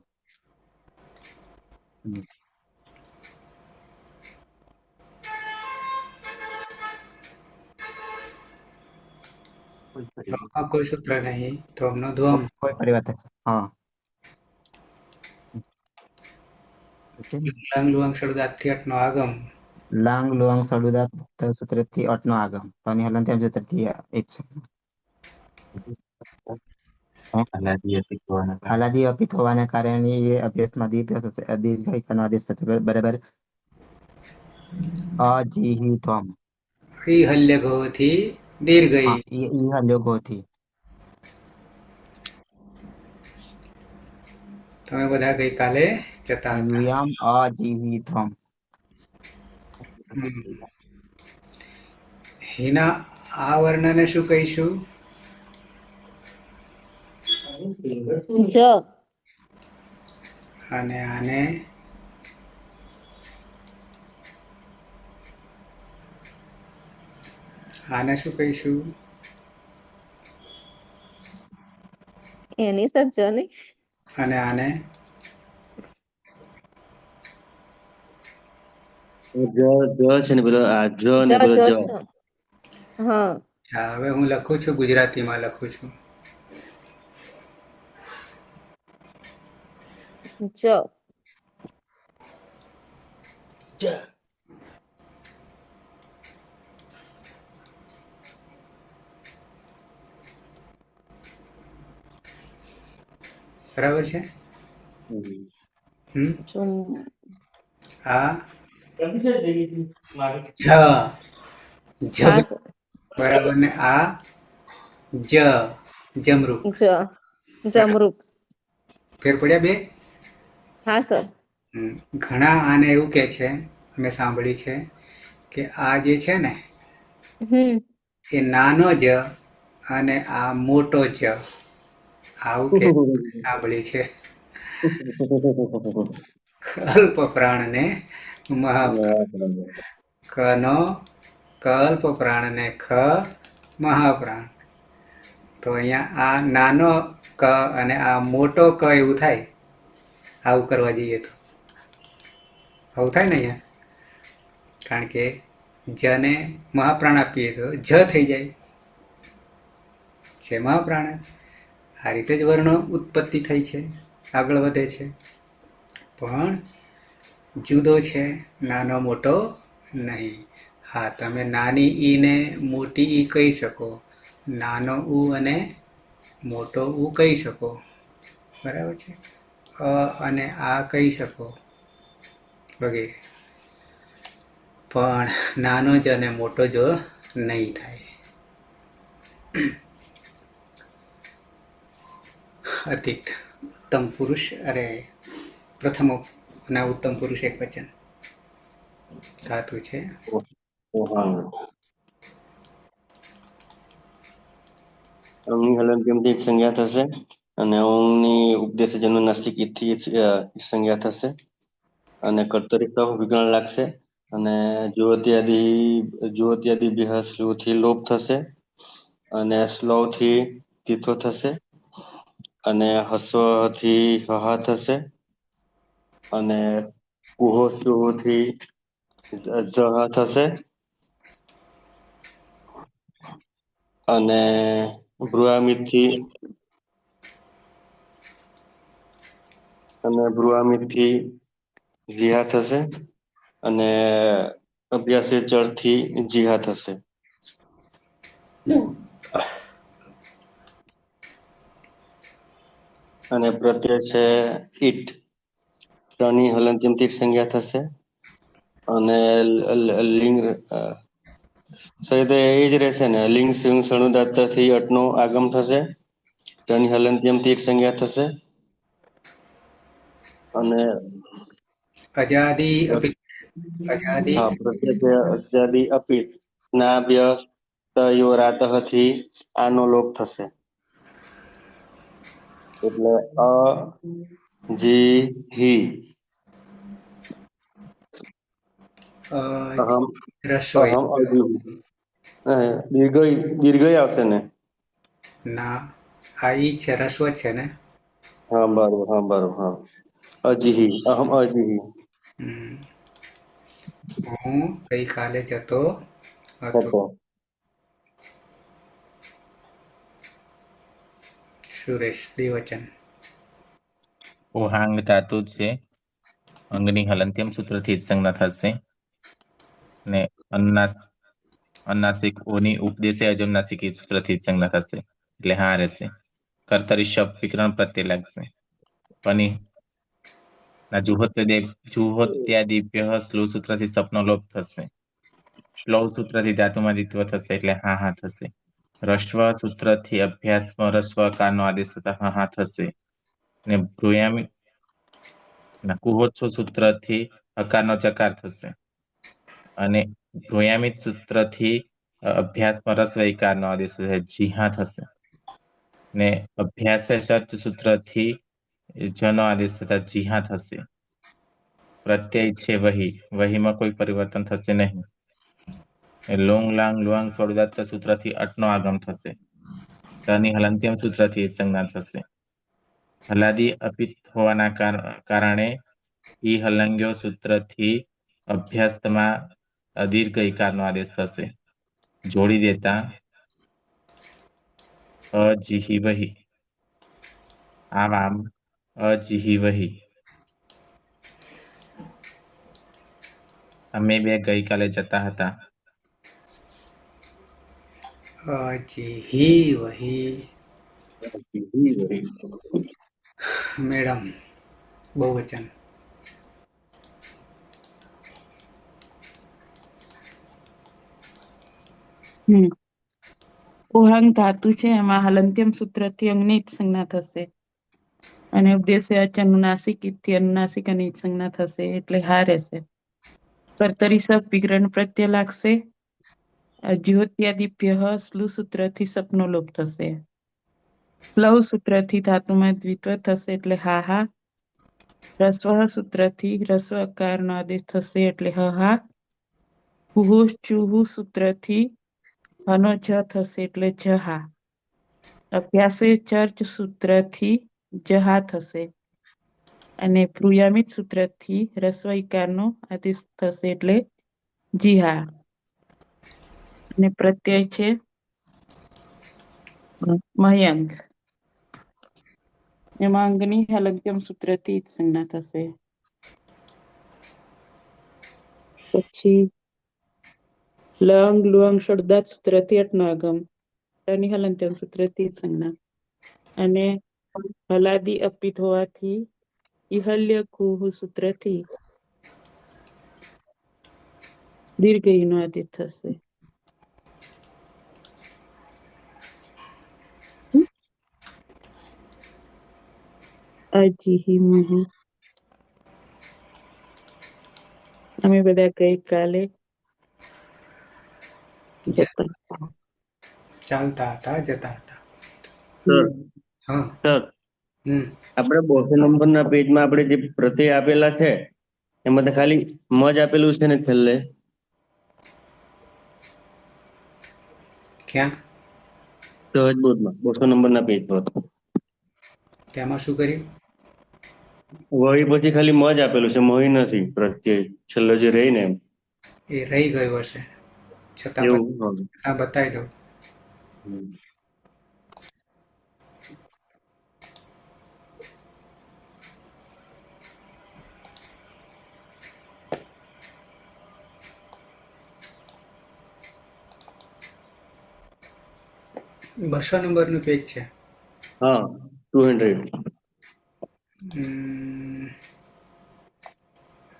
ધ્વમમાં કોઈ સૂત્ર નહીં. ધ્વમનો ધ્વમ. કોઈ પરિવર્તન હા. ઓકે. લાંગ લુઆંગ શબ્દાર્થી અટનો આગમ. લાંગ લુઆંગ સળુદાત સૂત્રથી અટનો આગમ. અને હલનત્યમ સૂત્રથી એ જ છે. હલાદી અપિત હોવાના કારણે. હલાદી અપિત હોવાને કારણે એ અભ્યાસમાં દીર્ઘઈકારનો આદેશ થશે. બરાબર. અજીહિતમ. ઈ હલ્ય ઘોથી દીર્ઘ ઈ. હા, ઈ હલ્યોગોથી. તમે બધા ગઈકાલે જતા હતા. યુયમ અજીહિતમ. હિના આ વર્ણને શું કહીશું? જ અને આને આને શું કહીશું? એની સર જ ને અને આને છે ને પેલો આ જ જ ને પેલો જ જ. જ. હા હા, હવે હું લખું છું, ગુજરાતીમાં લખું છું. જ બરાબર છે? હમ ચુમ આ જ જગ હા બરાબર ને આ જ જમરૂક. જમરૂક. ફેર પડ્યા બે? હા સર. ઘણા આને એવું કે છે, મેં સાંભળ્યું છે કે આ જે છે ને હમ એ નાનો જ અને આ મોટો જ, આવું કે સાંભળ્યું છે. અલ્પ પ્રાણ ને મહાપ્રાણ. કનો કલ્પ પ્રાણ ને ખ મહાપ્રાણ. તો અહીંયા આ નાનો ક અને આ મોટો ક એવું થાય, આવું કરવા જઈએ તો આવું થાય ને અહીંયા. કારણ કે જને મહાપ્રાણ આપીએ તો જ થઈ જાય, છે મહાપ્રાણ. આ રીતે જ વર્ણો ઉત્પત્તિ થઈ છે, આગળ વધે છે. પણ જુદો છે, નાનો મોટો નહીં. હા, તમે નાની ઈને મોટી ઈ કહી શકો, નાનો ઉ અને મોટો ઉ કહી શકો, બરાબર છે. અને આ કહી શકો વગેરે. પણ નાનો જ અને મોટો જ નહીં થાય. અતિત ઉત્તમ પુરુષ, અરે પ્રથમ ના ઉત્તમ પુરુષ એક વચન ધાતુ છે. ઓહાંગ. અંગની હલનચલનથી એક સંજ્ઞા થશે અને ઊંઘની ઉપદેશ જન્મનાસિક ઈથી સંજ્ઞા થશે અને કર્તરી સહ વિગ્રહ લાગશે અને જ્યોત્યાદિ થી લોપ થશે અને સ્લોથી તીથો થશે અને હસ્વથી હહા થશે અને કુહોથી જહ થશે અને ભ્રુઆમિતથી જીહા થશે અને અભ્યાસે જળથી જીહા થશે. અને પ્રત્યય છે ઈટ, શની હલનચલનથી સંજ્ઞા થશે અને લિંગ સહિત એ જ રહેશે ને. લિંગ સણુદાતથી અટનો આગમ થશે, તેની હલનચલનથી એક સંજ્ઞા થશે અને અજાદી અભિ અજાદી હા પ્રત્યય અજાદી અપિત નાભ્ય તયોરાતઃથી આનો લોપ થશે એટલે અ જી હી અહમ રસોઈ અહમ અજીહી. દીર્ઘય આવશે ને. ના, આ ઈ છે, રસ્વ છે ને. હા બરોબર, હા બરોબર, હા. અજીહી, અહમ અજીહી. હું ગઈકાલે જતો હતો. હતો. સુરેશ દ્વિવચન. ઓહાંગ ધાતુ છે, અંગની હલંત્યમ સૂત્રથી જ સંજ્ઞા થશે ને અન્નાસિક ઓની ઉપદેશે અજમનાસિક સૂત્રથી જ સંજ્ઞા થશે, એટલે હા રહેશે. કર્તરી શબ્દ વિકરણ પ્રત્યે લાગશે. પની ના જુહોત્યાદિભ્ય સ્લુહ સૂત્રથી સપનો લોપ થશે. શ્લૌ સૂત્રથી ધાતુમાં દ્વિત્વ થશે એટલે હા હા થશે. રસ્વ સૂત્રથી અભ્યાસમાં રસ્વકારનો આદેશ થતા હા થશે. ને ભ્રુયામી કુહોત્સો સૂત્રથી હકારનો ચકાર થશે. અને ભ્રુયામિત સૂત્રથી અભ્યાસમાં રસ્વઈકારનો આદેશ થશે જીહા થશે. ને અભ્યાસ સર્ચ સૂત્રથી જનો આદેશ થતા જીહા થશે. પ્રત્યય છે વહીમાં કોઈ પરિવર્તન થશે નહીં. લોંગ લાંગ લુઆંગ સોળદાત સૂત્રથી અટનો આગમ થશે. તની હલંત્યમ સૂત્રથી સંજ્ઞા થશે. હલાદી અપિત હોવાના કારણે ઈ હલંગ્યો સૂત્રથી અભ્યાસમાં અદીર્ઘ ઇકારનો આદેશ થશે. જોડી દેતા અજીહી વહી. આમ અજીહી વહી. અમે બે ગઈકાલે જતા હતા. અજીહી વહી. મેડમ બહુવચન. ઓહાંગ ધાતુ છે એમાં હલંત્યમ સૂત્રથી અંગની ઈત સંજ્ઞા થશે. અને ઉપદેશે અચ અનુનાસિક ઈતથી અનુનાસિક અને ઈત સંજ્ઞા થશે એટલે હા રહેશે. કર્તરી શબ્દ વિકરણ પ્રત્યય લાગશે. જ્યોત્યાદિભ્ય સ્લુ સૂત્રથી સપનો લોપ થશે. સ્લવ સૂત્રથી ધાતુમાં દ્વિત્વ થશે એટલે હા હા. રસ્વ સૂત્રથી રસ્વ અકારનો આદેશ થશે એટલે હ હા. કુહુ ચુહુ સૂત્રથી હનો જ થશે એટલે જહા. અભ્યાસે ચર્ચ સૂત્રથી જહા થશે. અને ભ્રુયામિત સૂત્રથી રસ્વ ઇકારનો આદેશ થશે એટલે જીહા. અને પ્રત્યય છે મહ્યંક. એમાં અંગની હલંત્યમ સૂત્રથી ઈત સંજ્ઞા થશે. પછી લંગ લુઅંગ ષડદાત સૂત્રથી અટનો આગમ. તની હલંત્યમ સૂત્રથી ઈત સંજ્ઞા. અને હલાદી અપિત હોવાથી ઇહલ્ય કુહુ સૂત્રથી દીર્ઘ ઈનો આદેશ થશે. અજીહી મહી. અમે બધા ગઈકાલે જતા હતા. ચાલતા હતા જતા હતા. સર હા. સર હમ આપણે 200 નંબરના પેજમાં આપણે જે પ્રત્યય આપેલા છે એમાં તો ખાલી મજ આપેલું છે ને છેલ્લે ક્યાં? સહજબોધમાં 200 નંબરના પેજ પર તેમાં શું કર્યું? વહી પછી ખાલી મજ આપેલું છે મહી નથી પ્રત્યય છેલ્લો જે રહી ને એમ એ રહી ગયું હશે છતાં એવું બતાવી દઉં. બસો નંબરનું પેજ છે. હા 200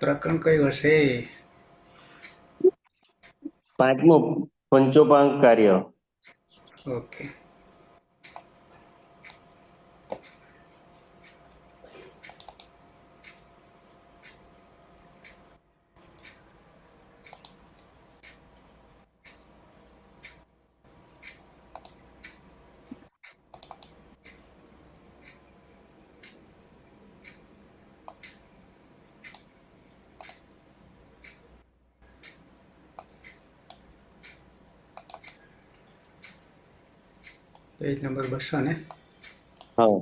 પ્રકરણ કયું હશે? પાંચમો પંચોપાંક કાર્ય. ઓકે. પેજ નંબર 200 ને? હા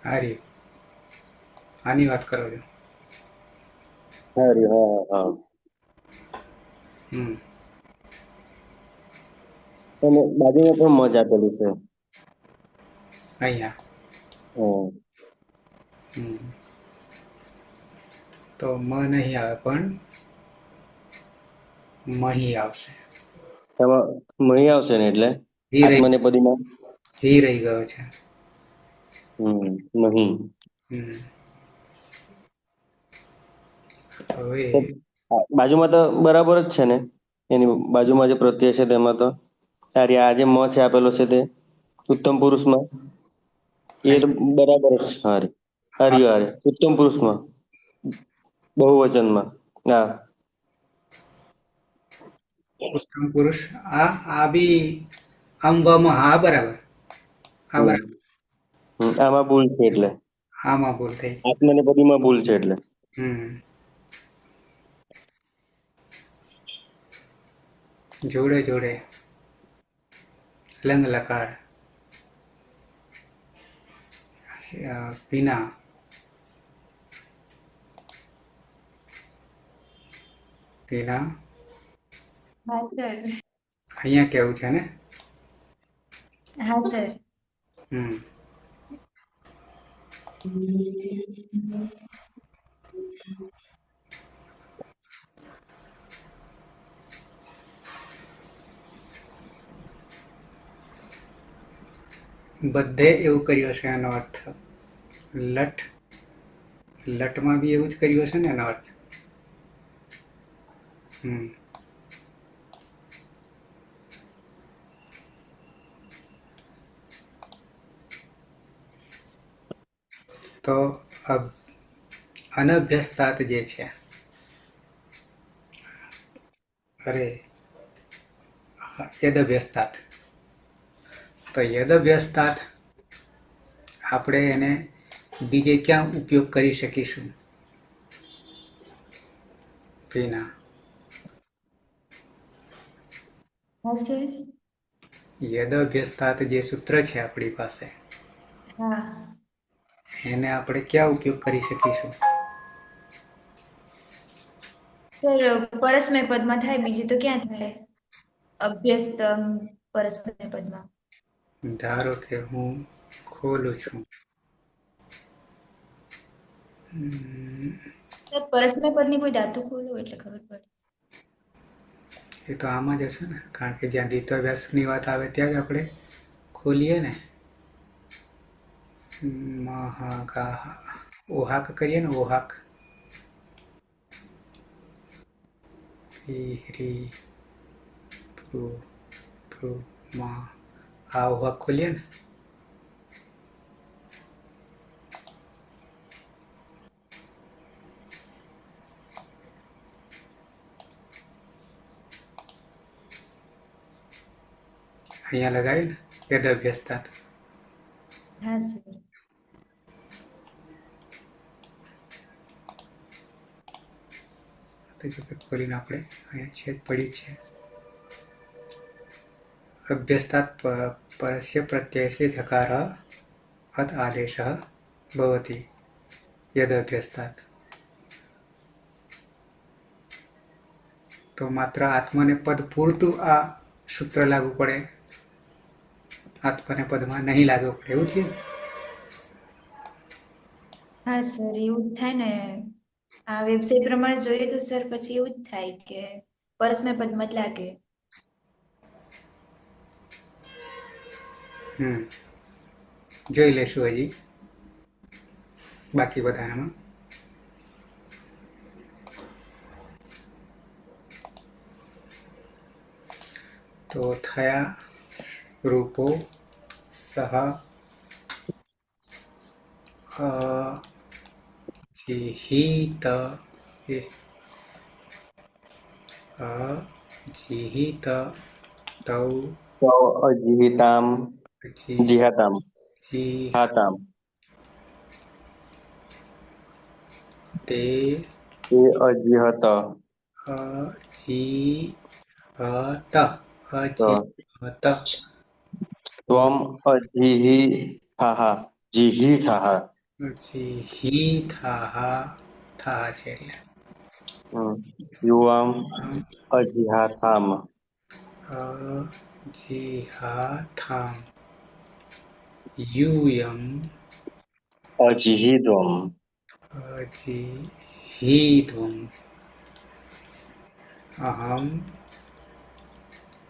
આ રહી. આની વાત કરો છો? હા હમ અને બાજુમાં પણ મજ આપેલું છે. અહીંયા હા. હમ તો મ નહીં આવે પણ મહી આવશે. એમાં મહી આવશે ને એટલે ધી રહી આત્મનેપદીમાં ધી રહી ગયો છે. મહી. હમ હવે તો બાજુમાં તો બરાબર જ છે ને, એની બાજુમાં જે પ્રત્યય છે તેમાં તો આ જે મ છે આપેલો છે તે ઉત્તમ પુરુષમાં એ તો બરાબર જ છે. હારે ઉત્તમ પુરુષમાં બહુવચનમાં. હા. ઉત્તમ પુરુષ આ બી આમ વામાં હા બરાબર. હા હમ. બરાબર. આમાં ભૂલ છે એટલે આમાં ભૂલ થઈ. આત્મનેપદીમાં ભૂલ છે એટલે. હમ જોડે જોડે લંગ લકાર પીના પીના હા સર. અહીંયા કેવું છે ને. હા સર. હમ બધે એવું કર્યું હશે એનો અર્થ. લટમાં બી એવું જ કર્યું હશે ને એનો અર્થ. હમ તો અનભ્યસ્તાત જે છે, અરે યદભ્યસ્તાત, તો યદભ્યસ્તાત આપણે એને બીજે ક્યાં ઉપયોગ કરી શકીશું? પીના હા સર. યદભ્યસ્તાત જે સૂત્ર છે આપણી પાસે, હા. એને આપણે ક્યાં ઉપયોગ કરી શકીશું? સર પરસ્મય પદમાં થાય, બીજું તો ક્યાં થાય? અભ્યસ્ત પરસ્મય પદમાં. ધારો કે હું ખોલું છું. સર પરસ્મય પદની કોઈ ધાતુ ખોલો એટલે ખબર પડે. એ તો આમાં જ હશે ને, કારણ કે જ્યાં દ્વિત્વાભ્યાસની વાત આવે ત્યાં જ આપણે ખોલીએ ને. મહાગાહ ઓહાક કરીએ ને, ઓહાક રી માં આ ઓહાક ખોલીએ ને. અહીંયા લગાવી ને યદભ્યસ્તાત. હા સર. તો જો કે ખોલીને આપણે અહીંયા છેદ પડી છે. અભ્યસ્તાત પરस्य પ્રત્યયस्य झकार अत आदेशः भवति यदभ्यस्तात्. તો માત્ર આત્મનેપદ પૂરતું આ સૂત્ર લાગુ પડે, આત્મનેપદમાં નહીં લાગુ પડે, એવું થયું. હા સર, એવું જ થાય ને. આ વેબસાઇટ પ્રમાણે જોઈએ તો સર પછી એવું જ થાય કે પરસ્મય પદમાં જ લાગે. જોઈ લેશું હજી બાકી બધામાં. તો થયા રૂપો સહ અજીહિત અજીહિત તૌ અજીહિતામ જીહાતામ હાતામ તે એ અજીહત અજીહત તો અજીહત ત્વમ અજીહિથાહ જીહિથાહ અજીહિથાહ થા છે એટલે યુવામ અજિહાથામ અજિહાથામ યુયમ અજિહિદ્વમ અજિહિધ્વમ અહમ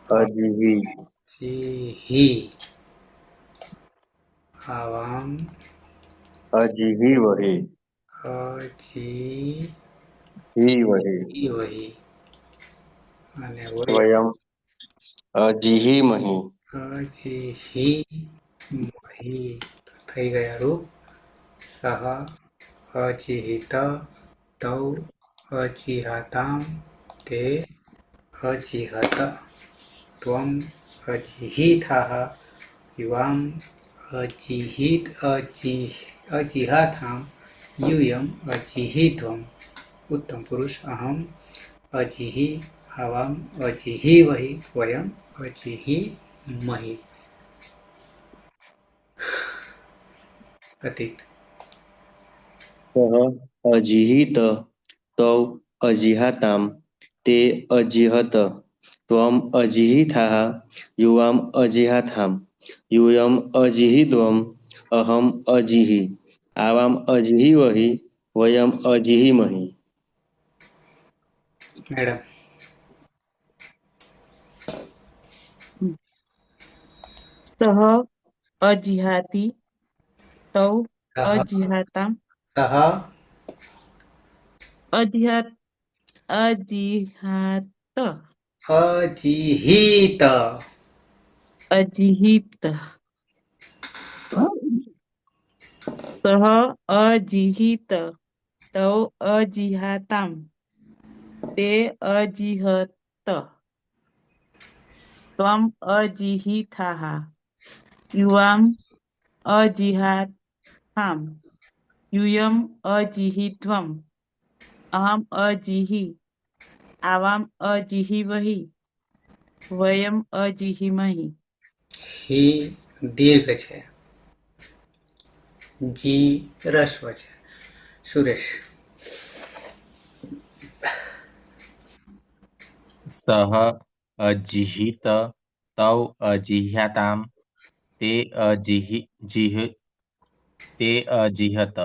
અજિહિ અજિહિ આવામ અજિહિવહી અજિહિવહી હિવહી અને વયમ અજિહિમહી અજિહિમહી થઈ ગયા રૂપ સહ અજિહિત તૌ અજિહાતામ તે અજિહત ત્વમ અજિહિથાહ યુવામ અજિહાથામ યુયમ અજિહિધ્વમ ઉત્તમ પુરુષ અહમ અજિહિ આવામ અજિહિવહી વયમ અજિહિમહી અતીત સહ અજિહિત તૌ અજિહાતામ તે અજિહત ત્વમ અજિહિથાહ યુવામ અજિહાથામ યુયમ અજિહિદ્વમ અહમ અજિહિ આવામ અજિહિવહી વયમ અજિહિમહી મેડમ સહ અજિહાતી તૌ અજિહાતામ સહ અજિહાત અજિહાત અજિહિત અજિહિત સહ અજિહિત તૌ અજિહાતામ તે અજિહત ત્વમ અજિહિથાહ યુવામ અજિહાથામ યુયમ અજિહિત્વમ અહમ અજિહિ આવામ અજિહિવહી વયમ અજિહિમહી હિ દીર્ઘ છે જી રસ્વ છે સુરેશ સહ અજિહિત તૌ અજિહ્યાતામ તે અજિહત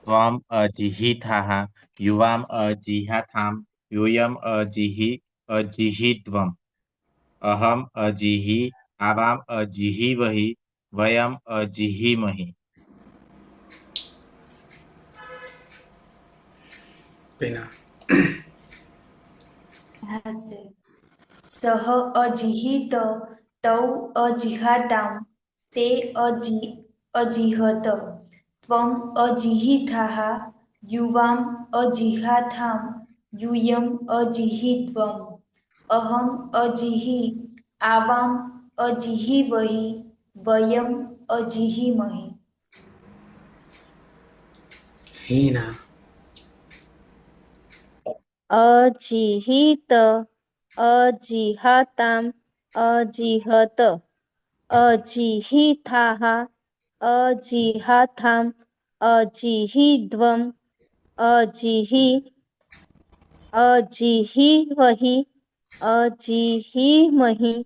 ત્વમ અજિહિથાહ યુવામ અજિહાથામ યુયમ અજિહિત્વમ અહમ અજિહિ આવામ અજિહિવહી વયમ અજિહિમહી પિના હા સર. સહ અજિહિત તૌ અજિહાતામ તે અજિહત ત્વમ અજિહિથાહ યુવામ અજિહાથામ યુયમ અજિહિત્વમ અહમ અજિહિ આવામ અજિહિવહી વયમ અજિહિમહી હિના અજિહિત અજિહાતામ અજિહત અજિહિથાહ અજિહાથામ અજિહિદ્વમ અજિહિ અજિહિવહી અજિહિમહી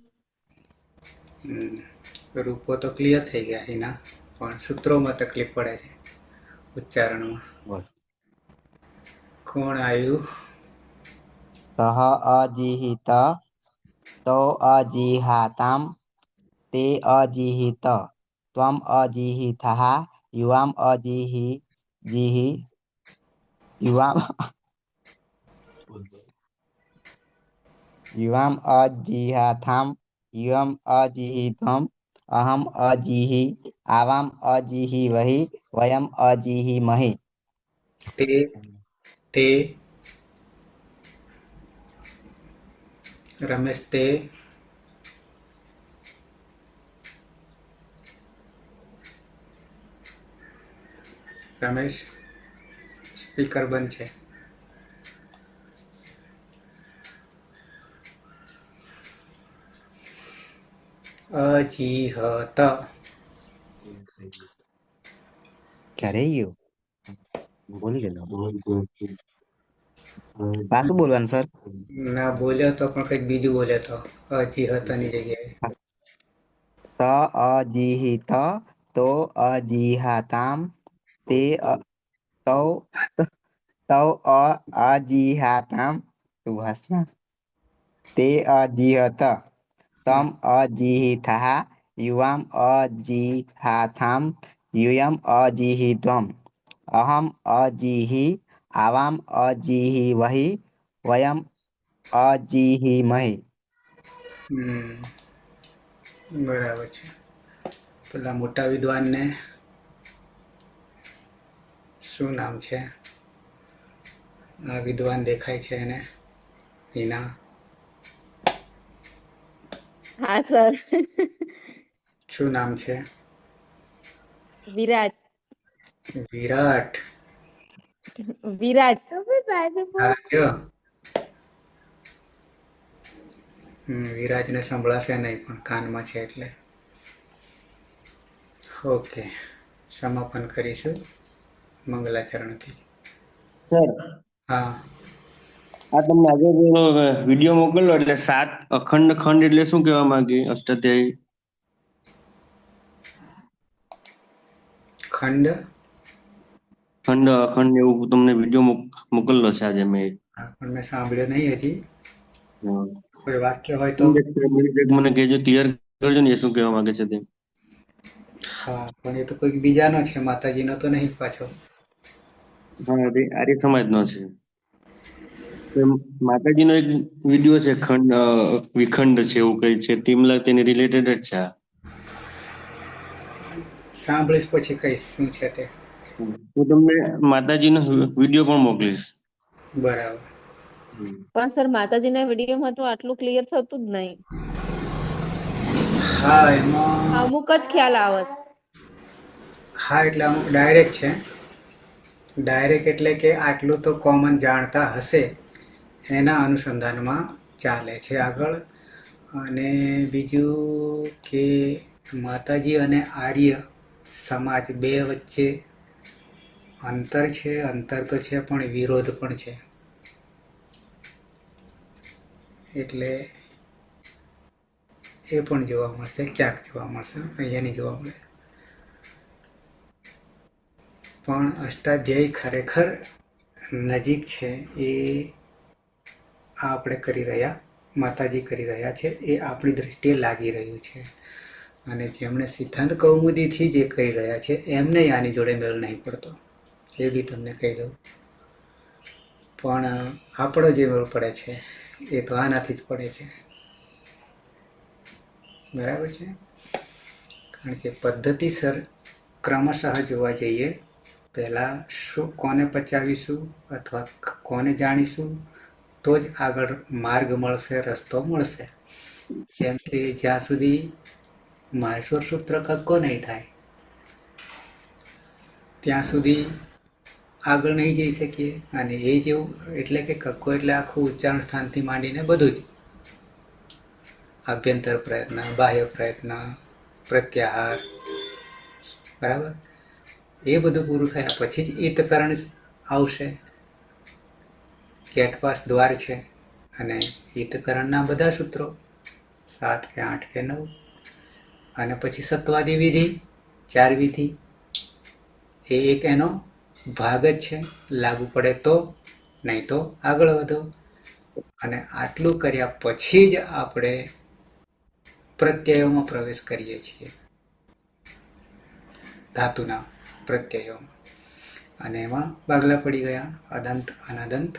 રૂપો તો ક્લિયર થઈ ગયા હિના પણ સૂત્રોમાં તકલીફ પડે છે ઉચ્ચારણમાં કોણ આવ્યું સહ અજિહિત તૌ અજિહાતામ તે અજિહિત ત્વમ અજિહિથાહ યુવામ અજિહિ યુવામ યુવામ અજિહાથામ યુવામ અજિહિત્વમ અહમ અજિહિ આવામ અજિહિવહી વયમ અજિહિમહી તે તે રમેશ તે રમેશ સ્પીકર બંધ છે અજિહત ક્યારે ગયું ભૂલી ગયેલો પાછું બોલવાનું સર. ના બોલ્યો તો પણ કંઈક બીજું બોલ્યો તો અજીહતની જગ્યાએ. સ અજીહિત તો અજીહાતામ તે તૌ તૌ અજીહાતામ સુભાષના તે અજીહત તમ અજીહિતઃ યુવામ અજીહાથામ યુયમ અજીહિત્વમ અહમ અજીહિ આવામ અજીહિવહિ વયમ અજીહિમહિ. બરાબર છે. પેલા મોટા વિદ્વાનને શું નામ છે? આ વિદ્વાન દેખાય છે એને હિના. હા સર. શું નામ છે? વિરાજ. વિરાટ. વિરાજ. હા જો. વિરાજને સંભળાશે નહીં પણ કાનમાં છે એટલે. ઓકે, સમાપન કરીશું મંગલાચરણથી. સર, હા. આ તમને આજે વિડીયો મોકલ્યો એટલે 7 અખંડ ખંડ એટલે શું કહેવા માંગે અષ્ટાધ્યાયી? ખંડ. ખંડ અખંડ એવું તમને વિડીયો મોકલ્યો છે આજે મેં. પણ મેં સાંભળ્યો નહીં હજી. હા. કોઈ વાક્ય હોય તો. મને કહેજો, ક્લિયર કરજો ને એ શું કહેવા માંગે છે તે. હા, પણ એ તો કોઈક બીજાનો છે, માતાજીનો તો નહીં પાછો. હા, તે આર્ય સમાજનો છે. માતાજીનો એક વિડીયો છે, ખંડ વિખંડ છે એવું કઈ છે, તિમલા તેની રિલેટેડ જ છે આ. સાંભળીશ પછી કહીશ શું છે તે. હું તમને માતાજીનો વિડીયો પણ મોકલીશ. બરાબર. પણ સર માતાજીના વિડીયોમાં તો આટલું ક્લિયર થતું જ નહીં. હા, એમાં અમુક જ ખ્યાલ આવે છે. હા એટલે અમુક ડાયરેક્ટ છે. ડાયરેક્ટ એટલે કે આટલું તો કોમન જાણતા હશે એના અનુસંધાનમાં ચાલે છે આગળ. અને બીજું કે માતાજી અને આર્ય સમાજ બે વચ્ચે અંતર છે. અંતર તો છે પણ વિરોધ પણ છે. એટલે એ પણ જોવા મળશે, ક્યાંક જોવા મળશે, અહીંયા નહીં જોવા મળે. પણ અષ્ટાધ્યાયી ખરેખર નજીક છે એ આપણે કરી રહ્યા, માતાજી કરી રહ્યા છે એ આપણી દ્રષ્ટિએ લાગી રહ્યું છે. અને જેમણે સિદ્ધાંત કૌમુદીથી જે કરી રહ્યા છે એમને આની જોડે મેળ નહીં પડતો, એ બી તમને કહી દઉં. પણ આપણો જે મેળ પડે છે એ તો આનાથી જ પડે છે. બરાબર છે. કારણ કે પદ્ધતિસર ક્રમશઃ જોવા જઈએ, પહેલાં શું કોને પચાવીશું અથવા કોને જાણીશું તો જ આગળ માર્ગ મળશે, રસ્તો મળશે. જેમ કે જ્યાં સુધી માહેશ્વર સૂત્ર કક્કો નહીં થાય ત્યાં સુધી આગળ નહીં જઈ શકીએ. અને એ જેવું એટલે કે કક્કો એટલે આખું ઉચ્ચારણ સ્થાનથી માંડીને બધું જ, આભ્યંતર પ્રયત્ન, બાહ્ય પ્રયત્ન, પ્રત્યાહાર, બરાબર. એ બધું પૂરું થયા પછી જ ઈતકરણ આવશે. કેટપાસ દ્વાર છે અને ઈતકરણના બધા સૂત્રો 7 કે 8 કે 9, અને પછી સત્વાદી વિધિ 4 વિધિ, એ એક એનો ભાગ જ છે. લાગુ પડે તો, નહીં તો આગળ વધો. અને આટલું કર્યા પછી જ આપણે પ્રત્યયોમાં પ્રવેશ કરીએ છીએ, ધાતુના પ્રત્યયોમાં. અને એમાં ભાગલા પડી ગયા અદંત, અનદંત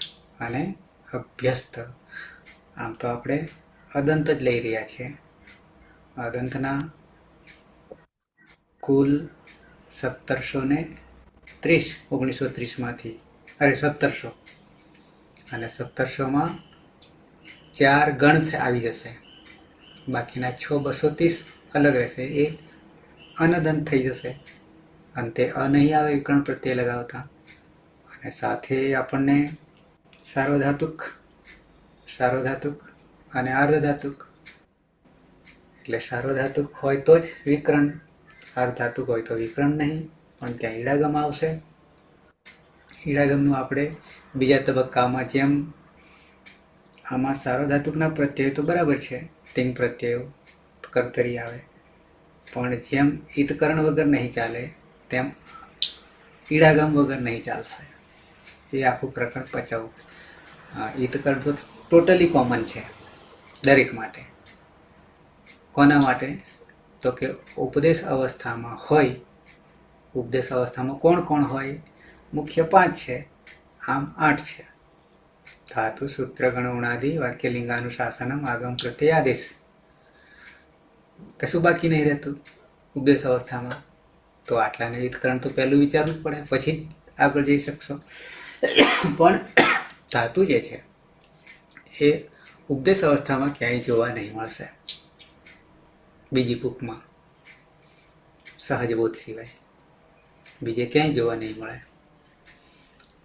અને અભ્યસ્ત. આમ તો આપણે અદંત જ લઈ રહ્યા છીએ. અદંતના કુલ 1730, 1930માંથી, અરે 1700, અને 1700માં 4 ગણ આવી જશે. બાકીના 6230 અલગ રહેશે, એ અનદંત થઈ જશે. અંતે નહીં આવે વિકરણ પ્રત્યય લગાવતા. અને સાથે આપણને સાર્વધાતુક, સાર્વધાતુક અને અર્ધધાતુક. એટલે સાર્વધાતુક હોય તો જ વિકરણ, અર્ધધાતુક હોય તો વિકરણ નહીં. પણ ત્યાં ઈડાગમ આવશે. ઈડાગમનું આપણે બીજા તબક્કામાં જેમ આમાં સાર્વધાતુકના પ્રત્યયો તો બરાબર છે, તિંગ પ્રત્યયો કર્તરી આવે, પણ જેમ ઈતકરણ વગર નહીં ચાલે તેમ ઈડાગમ વગર નહીં ચાલશે. એ આખું પ્રકરણ પચાવવું. ઈતકરણ તો ટોટલી કોમન છે દરેક માટે. કોના માટે? તો કે ઉપદેશ અવસ્થામાં હોય. ઉપદેશ અવસ્થામાં કોણ કોણ હોય? મુખ્ય 5 છે, આમ 8 છે. ધાતુ સૂત્ર ગણ ઉણાદિ વાક્ય લિંગાનુશાસનમ આગમ પ્રત્યય આદેશ. કશું બાકી નહીં રહેતું ઉપદેશ અવસ્થામાં. તો આટલાને ઈતકરણ તો પહેલું વિચારવું જ પડે, પછી જ આગળ જઈ શકશો. પણ ધાતુ જે છે એ ઉપદેશ અવસ્થામાં ક્યાંય જોવા નહીં મળશે બીજી બુકમાં, સહજબોધ સિવાય બીજે ક્યાંય જોવા નહીં મળે.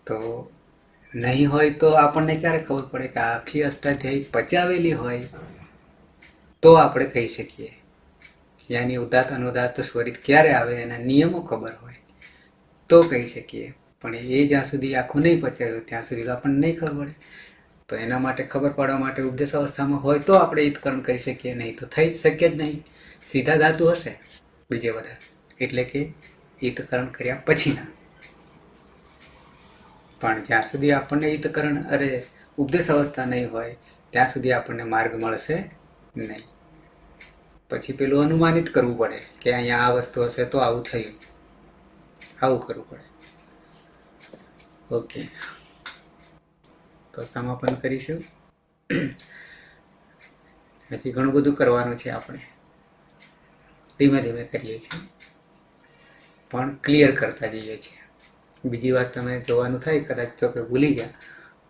તો નહીં હોય તો આપણને ક્યારે ખબર પડે કે આખી અષ્ટાધ્યાયી પચાવેલી હોય તો આપણે કહી શકીએ. યાની ઉદાત અનુદાત સ્વરિત ક્યારે આવે એના નિયમો ખબર હોય તો કહી શકીએ. પણ એ જ્યાં સુધી આખું નહીં પચાવ્યું ત્યાં સુધી તો આપણને નહીં ખબર પડે. તો એના માટે ખબર પડવા માટે ઉપદેશ અવસ્થામાં હોય તો આપણે ઈતકરણ કરી શકીએ, નહીં તો થઈ શકીએ જ નહીં. સીધા ધાતુ હશે બીજે બધા, એટલે કે ઈતકરણ કર્યા પછીના. પણ જ્યાં સુધી આપણને ઈતકરણ ઉપદેશ અવસ્થા નહીં હોય ત્યાં સુધી આપણને માર્ગ મળશે નહીં. પછી પેલું અનુમાનિત કરવું પડે કે અહીંયા આ વસ્તુ હશે તો આવું થયું, આવું કરવું પડે. ઓકે, તો સમાપન કરીશું. હજી ઘણું બધું કરવાનું છે આપણે, ધીમે ધીમે કરીએ છીએ પણ ક્લિયર કરતા જઈએ છીએ. બીજી વાર તમે જોવાનું થાય કદાચ તો કે ભૂલી ગયા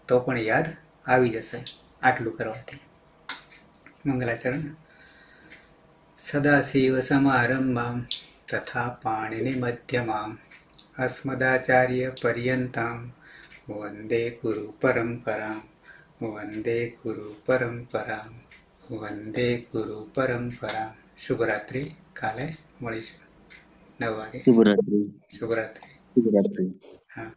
તો પણ યાદ આવી જશે આટલું કરવાથી. મંગલાચરણ. સદાશિવ સમારંભામ તથા પાણિનિ મધ્યમામ અસ્મદાચાર્ય પર્યંતામ વંદે ગુરુ પરંપરામ વંદે ગુરુ પરંપરામ વંદે ગુરુ પરંપરામ. શુભરાત્રિ. કાલે મળીશું 9 વાગે. શુભરાત્રી. શુભરાત્રિ. શુભરાત્રી. હા.